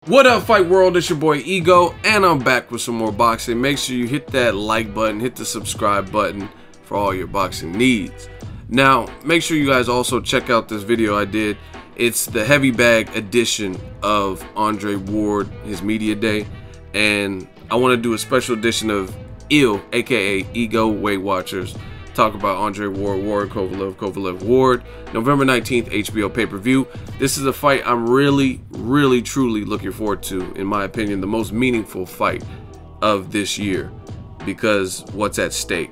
What up, Fight World? It's your boy Ego, and I'm back with some more boxing. Make sure you hit that like button, hit the subscribe button for all your boxing needs. Now, make sure you guys also check out this video I did. It's the heavy bag edition of Andre Ward, his media day, and I want to do a special edition of IL, aka Ego Weight Watchers. Talk about Andre Ward, Kovalev, Kovalev, Ward, November 19th, HBO pay-per-view. This is a fight I'm really, truly looking forward to. In my opinion, the most meaningful fight of this year because what's at stake.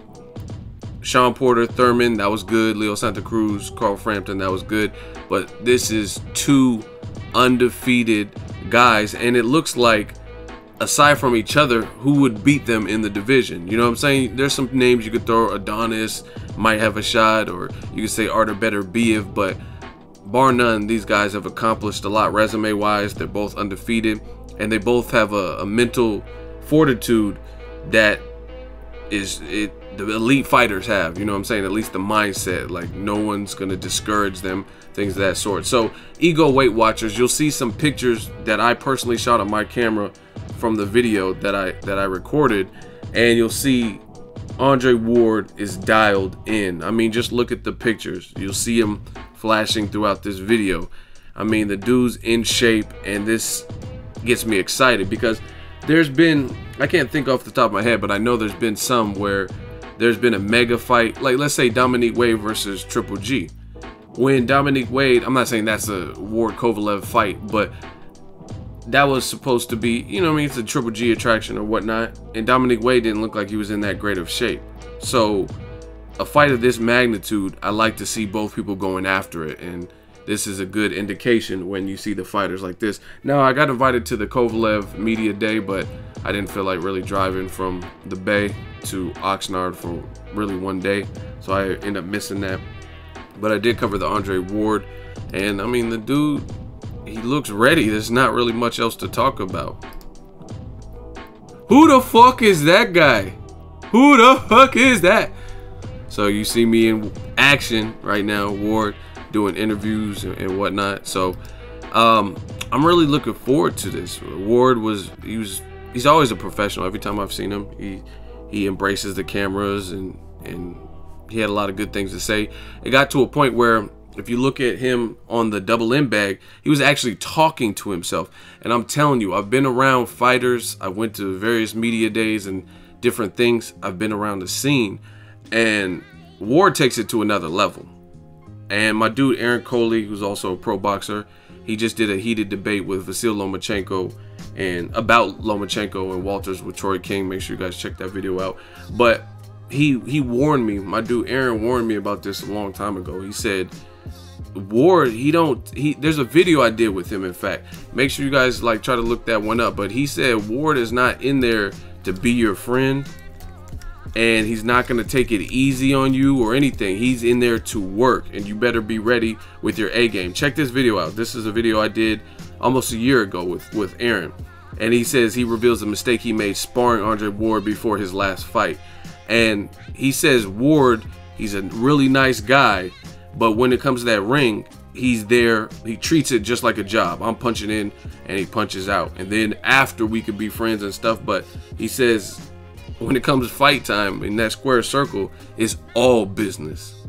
Sean Porter, Thurman, that was good. Leo Santa Cruz, Carl Frampton, that was good. But this is two undefeated guys, and it looks like, aside from each other, who would beat them in the division? You know what I'm saying? There's some names you could throw. Adonis might have a shot, or you could say Artur Beterbiev, but bar none, these guys have accomplished a lot resume-wise. They're both undefeated, and they both have a mental fortitude that is the elite fighters have. You know what I'm saying? At least the mindset, like no one's gonna discourage them, things of that sort. So Ego Weight Watchers, you'll see some pictures that I personally shot on my camera from the video that I recorded, and you'll see Andre Ward is dialed in. I mean, just look at the pictures. You'll see him flashing throughout this video. I mean, the dude's in shape, and this gets me excited because there's been, I can't think off the top of my head, but I know there's been some where there's been a mega fight, like let's say Dominique Wade versus Triple G. When Dominique Wade, I'm not saying that's a Ward Kovalev fight, but that was supposed to be, you know what I mean, it's a Triple G attraction or whatnot, and Dominique Wade didn't look like he was in that great of shape. So a fight of this magnitude, I like to see both people going after it, and this is a good indication when you see the fighters like this. Now, I got invited to the Kovalev media day, but I didn't feel like really driving from the Bay to Oxnard for really one day, so I ended up missing that. But I did cover the Andre Ward, and I mean, the dude, he looks ready. There's not really much else to talk about. Who the fuck is that guy? Who the fuck is that? So you see me in action right now, Ward, doing interviews and whatnot. So I'm really looking forward to this. Ward he's always a professional. Every time I've seen him, he embraces the cameras, and he had a lot of good things to say. It got to a point where, if you look at him on the double M bag, he was actually talking to himself. And I'm telling you, I've been around fighters. I went to various media days and different things. I've been around the scene, and Ward takes it to another level. And my dude Aaron Coley, who's also a pro boxer, he just did a heated debate with Vasil Lomachenko and about Lomachenko and Walters with Troy King. Make sure you guys check that video out. But he warned me, my dude Aaron warned me about this a long time ago. He said, Ward, there's a video I did with him, in fact. Make sure you guys like try to look that one up. But he said Ward is not in there to be your friend, and he's not going to take it easy on you or anything. He's in there to work, and you better be ready with your A game. Check this video out. This is a video I did almost a year ago with Aaron, and he says he reveals the mistake he made sparring Andre Ward before his last fight. And he says Ward, he's a really nice guy, but when it comes to that ring, he's there, he treats it just like a job. I'm punching in and he punches out, and then after we could be friends and stuff. But he says when it comes to fight time in that square circle, it's all business.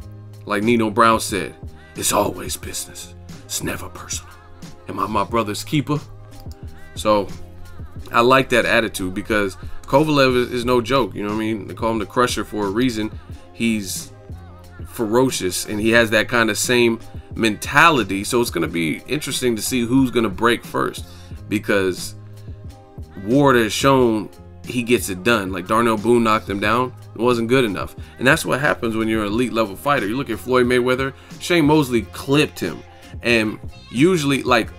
Like Nino Brown said, it's always business. It's never personal. Am I my brother's keeper? So I like that attitude, because Kovalev is no joke. You know what I mean? They call him the Crusher for a reason. He's ferocious, and he has that kind of same mentality. So it's going to be interesting to see who's going to break first, because Ward has shown he gets it done. Like Darnell Boone knocked him down, it wasn't good enough, and that's what happens when you're an elite level fighter. You look at Floyd Mayweather, Shane Mosley clipped him, and usually, like,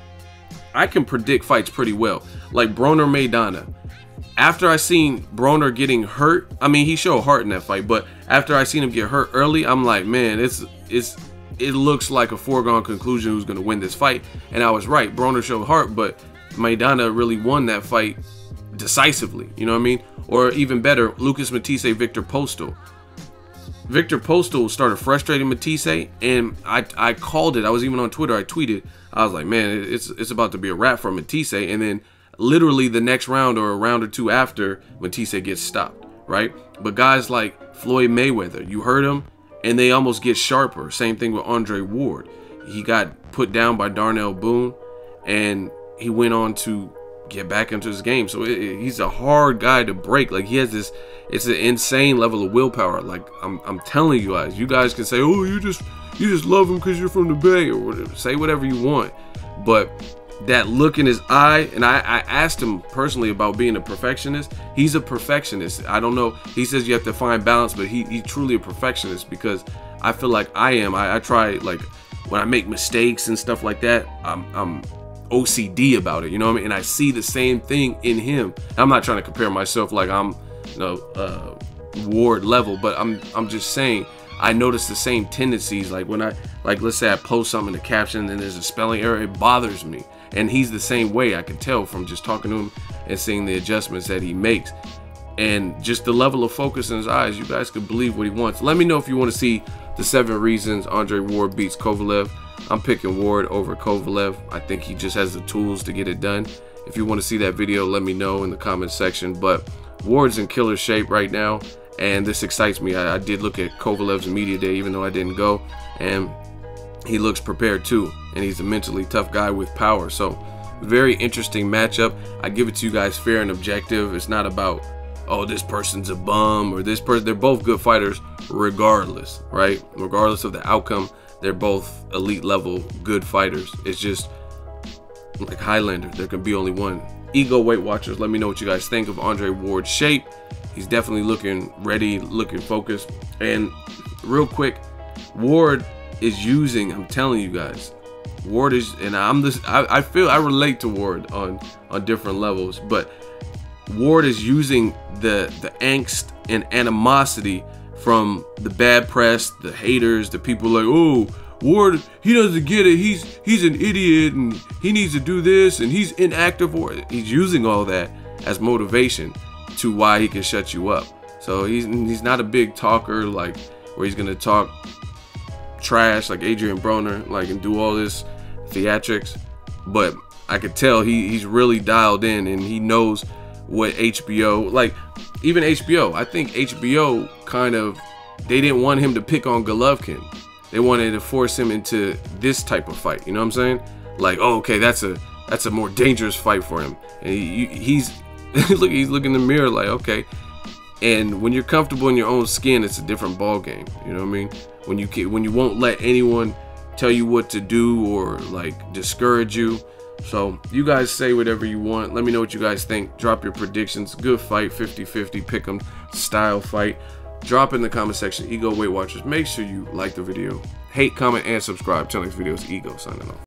I can predict fights pretty well. Like Broner Maidana, after I seen Broner getting hurt, I mean, he showed heart in that fight, but after I seen him get hurt early, I'm like, man, it looks like a foregone conclusion who's going to win this fight. And I was right. Broner showed heart, but Maidana really won that fight decisively. You know what I mean? Or even better, Lucas Matisse, Victor Postal. Victor Postal started frustrating Matisse, and I called it. I was even on Twitter. I tweeted. I was like, man, it's about to be a wrap for Matisse. And then literally the next round or a round or two after when Tisse gets stopped, right? But guys like Floyd Mayweather, you heard him, and they almost get sharper. Same thing with Andre Ward. He got put down by Darnell Boone, and he went on to get back into his game. So he's a hard guy to break. Like, he has this, it's an insane level of willpower. Like, I'm telling you guys can say, oh, you just love him because you're from the Bay, or whatever. Say whatever you want, but that look in his eye, and I asked him personally about being a perfectionist. He's a perfectionist. I don't know, he says you have to find balance, but he's truly a perfectionist, because I feel like I am. I try, like, when I make mistakes and stuff like that, I'm OCD about it, you know what I mean? And I see the same thing in him. I'm not trying to compare myself like I'm, you know, Ward level, but I'm just saying I notice the same tendencies. Like when let's say I post something in the caption and there's a spelling error, it bothers me. And he's the same way. I can tell from just talking to him and seeing the adjustments that he makes, and just the level of focus in his eyes. You guys could believe what he wants. Let me know if you want to see the 7 reasons Andre Ward beats Kovalev. I'm picking Ward over Kovalev. I think he just has the tools to get it done. If you want to see that video, let me know in the comment section. But Ward's in killer shape right now, and this excites me. I did look at Kovalev's media day, even though I didn't go, and he looks prepared too, and he's a mentally tough guy with power. So very interesting matchup. I give it to you guys fair and objective. It's not about, oh, this person's a bum or this person. They're both good fighters regardless, right? Regardless of the outcome, they're both elite level good fighters. It's just like Highlander, there can be only one. Ego Weight Watchers, let me know what you guys think of Andre Ward's shape. He's definitely looking ready, looking focused. And real quick, Ward is using, I'm telling you guys, Ward is, and I feel I relate to Ward on different levels, but Ward is using the angst and animosity from the bad press, the haters, the people like, oh, Ward, he doesn't get it, he's an idiot and he needs to do this and he's inactive. Or he's using all that as motivation to why he can shut you up. So he's not a big talker, like where he's gonna talk trash like Adrian Broner, like, and do all this theatrics, but I could tell he's really dialed in, and he knows what HBO, like even HBO, I think HBO kind of, they didn't want him to pick on Golovkin. They wanted to force him into this type of fight, you know what I'm saying? Like, oh, okay, that's a more dangerous fight for him, and he's he's looking in the mirror like, okay. And when you're comfortable in your own skin, it's a different ball game, you know what I mean? When you won't let anyone tell you what to do or like discourage you. So you guys say whatever you want. Let me know what you guys think. Drop your predictions. Good fight, 50-50 pick'em style fight. Drop in the comment section. Ego Weight Watchers, make sure you like the video, hate, comment, and subscribe. Till next video, it's Ego signing off.